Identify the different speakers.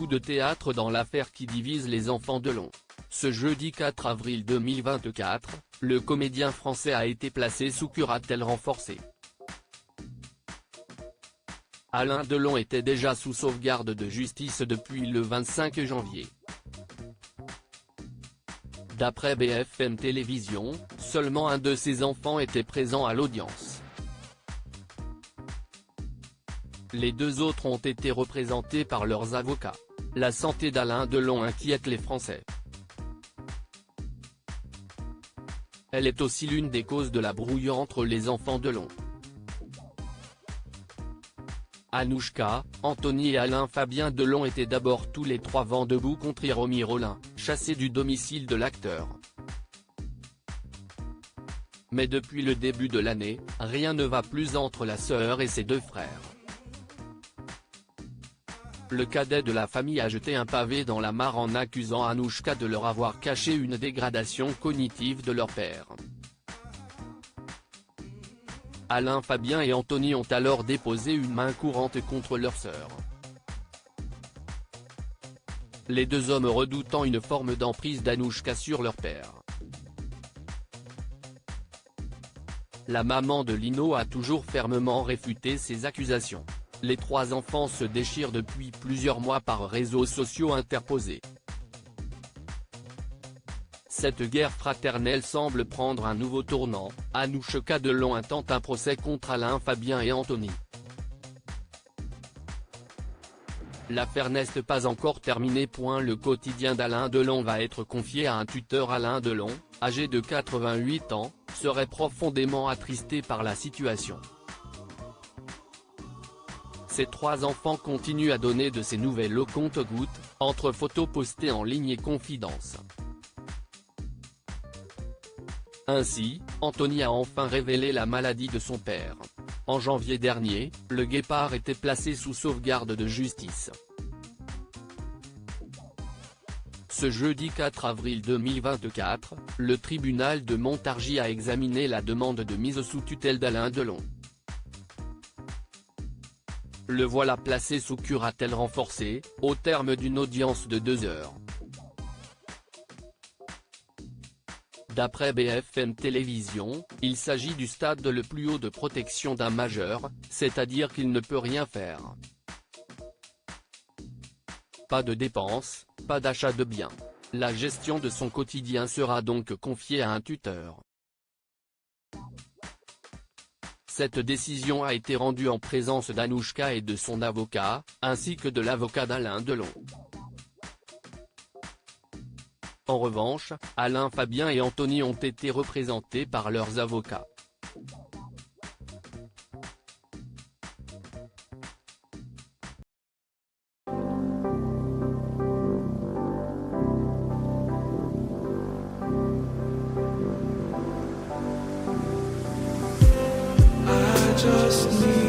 Speaker 1: coup de théâtre dans l'affaire qui divise les enfants Delon. Ce jeudi 4 avril 2024, le comédien français a été placé sous curatelle renforcée. Alain Delon était déjà sous sauvegarde de justice depuis le 25 janvier. D'après BFM Télévision, seulement un de ses enfants était présent à l'audience. Les deux autres ont été représentés par leurs avocats. La santé d'Alain Delon inquiète les Français. Elle est aussi l'une des causes de la brouille entre les enfants Delon. Anouchka, Anthony et Alain Fabien Delon étaient d'abord tous les trois vent debout contre Romy Rolin, chassé du domicile de l'acteur. Mais depuis le début de l'année, rien ne va plus entre la sœur et ses deux frères. Le cadet de la famille a jeté un pavé dans la mare en accusant Anouchka de leur avoir caché une dégradation cognitive de leur père. Alain Fabien et Anthony ont alors déposé une main courante contre leur sœur. Les deux hommes redoutant une forme d'emprise d'Anouchka sur leur père. La maman de Lino a toujours fermement réfuté ces accusations. Les trois enfants se déchirent depuis plusieurs mois par réseaux sociaux interposés. Cette guerre fraternelle semble prendre un nouveau tournant. Anouchka Delon intente un procès contre Alain Fabien et Anthony. L'affaire n'est pas encore terminée. Le quotidien d'Alain Delon va être confié à un tuteur. Alain Delon, âgé de 88 ans, serait profondément attristé par la situation. Ses trois enfants continuent à donner de ses nouvelles au compte-gouttes, entre photos postées en ligne et confidences. Ainsi, Anthony a enfin révélé la maladie de son père. En janvier dernier, le guépard était placé sous sauvegarde de justice. Ce jeudi 4 avril 2024, le tribunal de Montargis a examiné la demande de mise sous tutelle d'Alain Delon. Le voilà placé sous curatelle renforcée, au terme d'une audience de 2 heures. D'après BFM Télévision, il s'agit du stade le plus haut de protection d'un majeur, c'est-à-dire qu'il ne peut rien faire. Pas de dépenses, pas d'achat de biens. La gestion de son quotidien sera donc confiée à un tuteur. Cette décision a été rendue en présence d'Anouchka et de son avocat, ainsi que de l'avocat d'Alain Delon. En revanche, Alain Fabien et Anthony ont été représentés par leurs avocats.
Speaker 2: Just need